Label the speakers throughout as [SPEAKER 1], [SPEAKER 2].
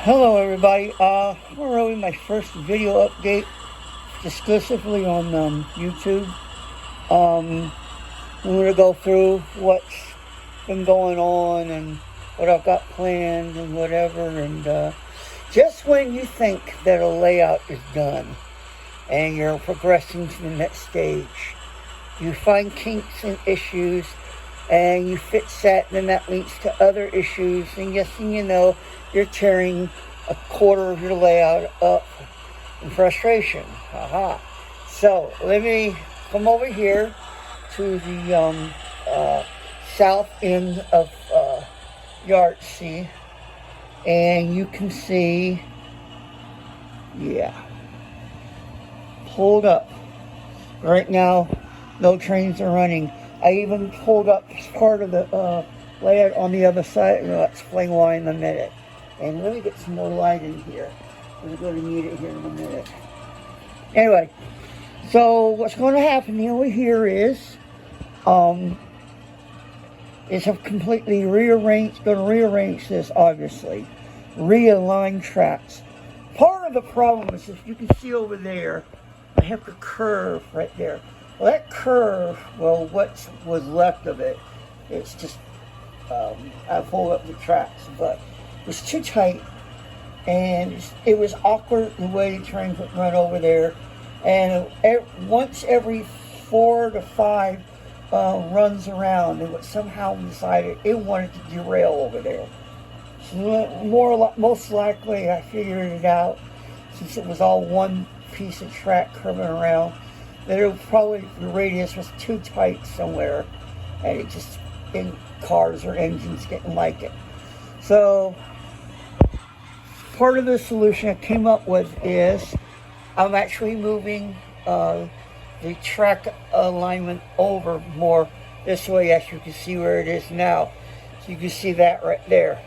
[SPEAKER 1] Hello everybody, we're really my first video update exclusively on YouTube. I'm going to go through what's been going on and what I've got planned and whatever, and just when you think that a layout is done and you're progressing to the next stage, you find kinks and issues and you fix that, and then that leads to other issues, and yes, and you know, you're tearing a quarter of your layout up in frustration. Aha. So let me come over here to the south end of Yahtzee, and you can see, pulled up. Right now, no trains are running. I even pulled up part of the layout on the other side, and I'll explain why in a minute. And let me get some more light in here. We're going to need it here in a minute. Anyway, so what's going to happen over here is I've completely going to rearrange this, obviously. Realign tracks. Part of the problem is, if you can see over there, I have a curve right there. Well, that curve, what was left of it, it's just, I pulled up the tracks, but it was too tight, and it was awkward the way the train would run over there, and once every 4 to 5 runs around, it would somehow decided it wanted to derail over there. So most likely, I figured it out, since it was all one piece of track curving around, that it probably, the radius was too tight somewhere, and it just, in cars or engines didn't like it. So part of the solution I came up with is I'm actually moving the track alignment over more this way, as you can see where it is now. So you can see that right there.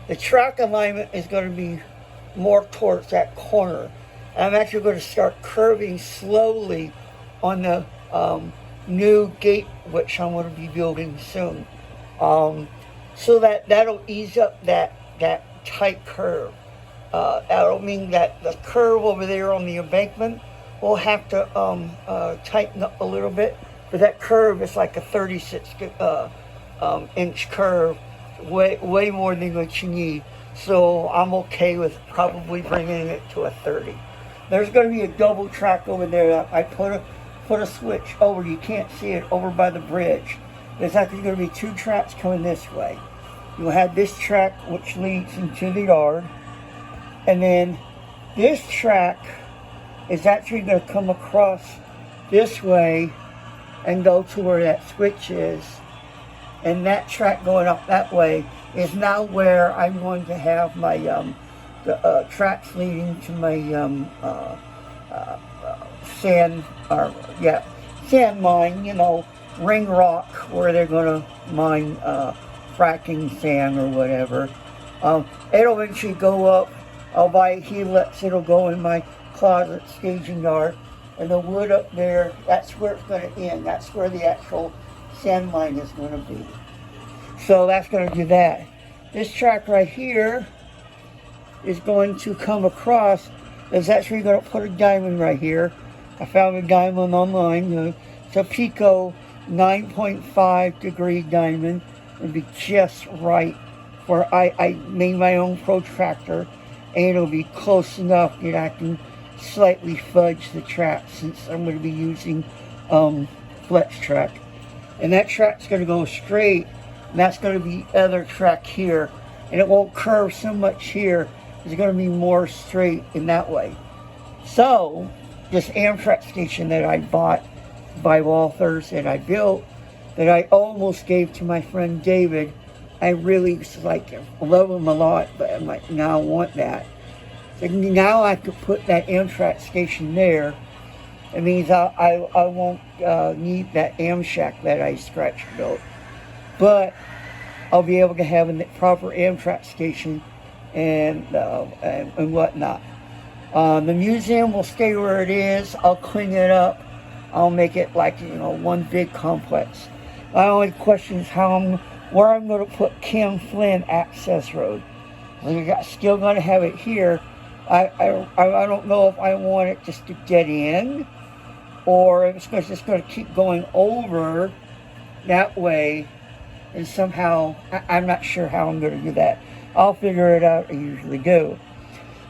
[SPEAKER 1] The track alignment is going to be more towards that corner. I'm actually going to start curving slowly on the new gate, which I'm going to be building soon. So that'll ease up that tight curve. That'll mean that the curve over there on the embankment will have to tighten up a little bit. But that curve is like a 36 inch curve, way more than what you need. So I'm okay with probably bringing it to a 30. There's going to be a double track over there. I put a switch over, you can't see it, over by the bridge. There's actually going to be 2 tracks coming this way. You'll have this track which leads into the yard, and then this track is actually going to come across this way and go to where that switch is, and that track going up that way is now where I'm going to have my tracks leading to my sand mine, ring rock, where they're going to mine fracking sand or whatever. It'll eventually go up. I'll buy helix. It'll go in my closet staging yard, and the wood up there, that's where it's going to end. That's where the actual sand mine is going to be. So that's going to do that. This track right here is going to come across. Is actually going to put a diamond right here. I found a diamond online. It's a Pico 9.5 degree diamond. It'll be just right where I made my own protractor, and it'll be close enough that I can slightly fudge the track, since I'm going to be using flex track. And that track's going to go straight, and that's going to be the other track here, and it won't curve so much here. It's going to be more straight in that way. So this Amtrak station that I bought by Walthers, that I built, that I almost gave to my friend David, I really love him a lot, but I'm like, now I want that. So now I could put that Amtrak station there. It means I won't need that Amshack that I scratch built, but I'll be able to have a proper Amtrak station and whatnot. The museum will stay where it is. I'll clean it up. I'll make it like, one big complex. My only question is where I'm going to put Cam Flynn Access Road. We're still going to have it here. I don't know if I want it just to get in, or if it's just going to keep going over that way, and somehow, I'm not sure how I'm going to do that. I'll figure it out. I usually do.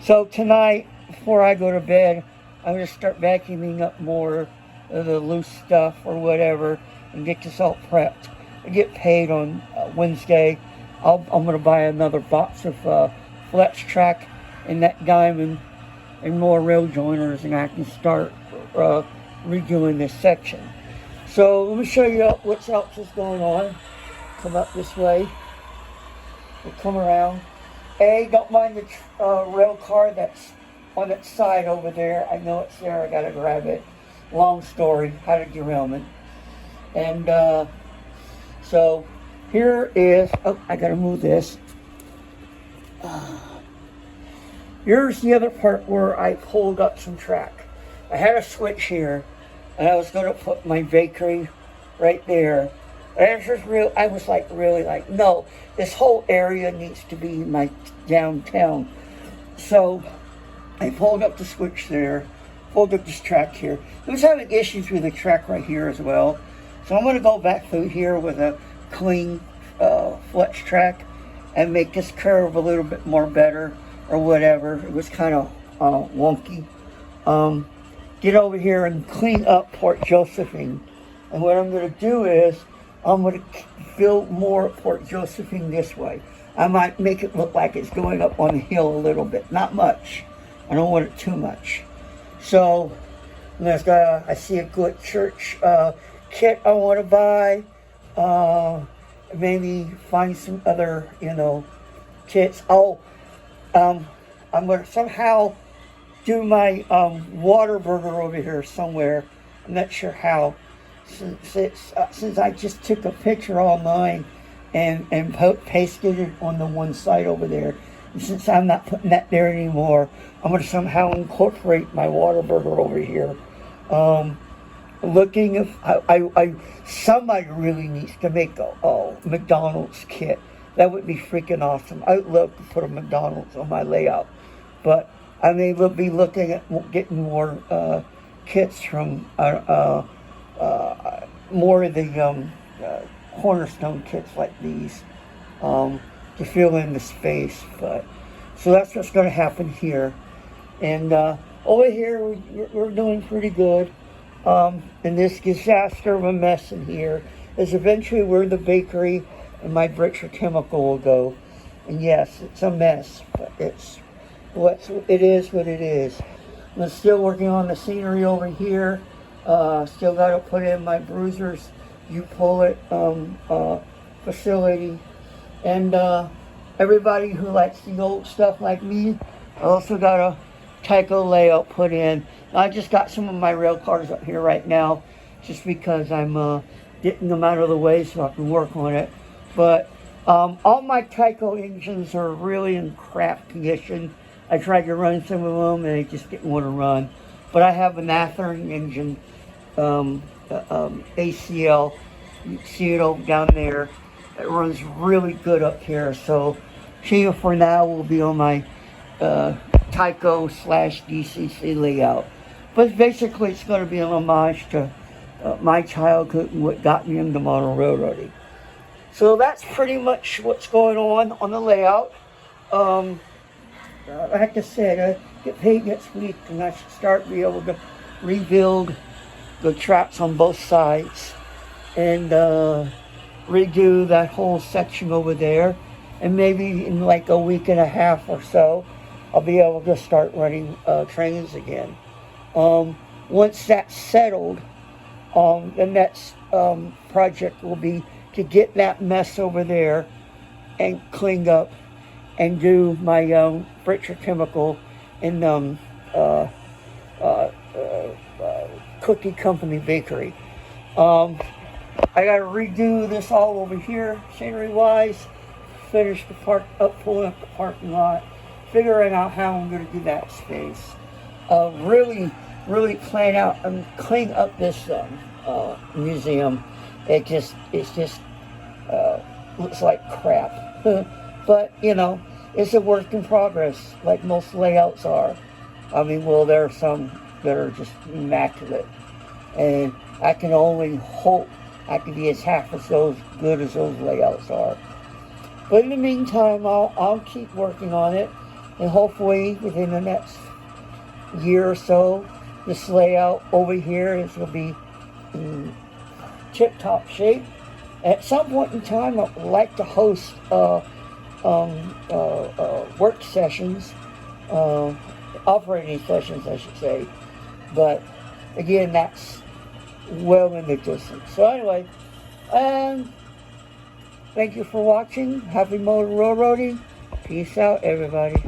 [SPEAKER 1] So tonight, before I go to bed, I'm going to start vacuuming up more of the loose stuff or whatever and get this all prepped. I get paid on Wednesday. I'm going to buy another box of flex track and that diamond and more rail joiners, and I can start redoing this section. So let me show you what else is going on. Come up this way. We'll come around. Don't mind the rail car that's on its side over there. I know it's there. I gotta grab it. Long story. Had a derailment. And so here is. Oh, I gotta move this. Here's the other part where I pulled up some track. I had a switch here, and I was gonna put my bakery right there. I was really like, no, this whole area needs to be my downtown. So I pulled up the switch there, pulled up this track here. I was having issues with the track right here as well. So I'm going to go back through here with a clean flex track and make this curve a little bit more better or whatever. It was kind of wonky. Get over here and clean up Port Josephine. And what I'm going to do is, I'm going to build more Port Josephine this way. I might make it look like it's going up on the hill a little bit. Not much. I don't want it too much. So, I see a good church kit I want to buy. Maybe find some other, kits. I'm going to somehow do my water burger over here somewhere. I'm not sure how. Since I just took a picture online and pasted it on the one side over there, and since I'm not putting that there anymore, I'm going to somehow incorporate my water burger over here. Looking if somebody really needs to make a McDonald's kit. That would be freaking awesome. I'd love to put a McDonald's on my layout, but I may be looking at getting more kits from more of the cornerstone kits like these to fill in the space. But so that's what's going to happen here. And over here we're doing pretty good. And this disaster of a mess in here is eventually where the bakery and my Britcher chemical will go. And yes, it's a mess, but it is what it is. I'm still working on the scenery over here. Still got to put in my bruisers, you pull it facility. And everybody who likes the old stuff like me, I also got a Taiko Layout put in. I just got some of my rail cars up here right now just because I'm getting them out of the way so I can work on it. But all my Taiko engines are really in crap condition. I tried to run some of them and they just didn't want to run. But I have an Athearn engine, ACL. You see it over down there. It runs really good up here. So Chia for now will be on my Taiko / DCC layout. But basically it's going to be an homage to my childhood and what got me into model railroading. So that's pretty much what's going on the layout. Like I said, I get paid next week and I should be able to rebuild the tracks on both sides and redo that whole section over there. And maybe in like a week and a half or so, I'll be able to start running trains again. Once that's settled, the next project will be to get that mess over there and cleaned up and do my Britcher chemical and cookie company bakery. I got to redo this all over here, scenery wise, finish the pulling up the parking lot, figuring out how I'm going to do that space. Really plan out and clean up this museum. It's just looks like crap. But, it's a work in progress, like most layouts are. I mean, well, there are some that are just immaculate, and I can only hope I can be as half as good as those layouts are. But in the meantime, I'll keep working on it, and hopefully within the next year or so, this layout over here is going to be in tip-top shape. At some point in time, I would like to host work sessions, operating sessions, I should say. But again, that's well in the distance. So anyway, thank you for watching. Happy motor railroading. Peace out, everybody.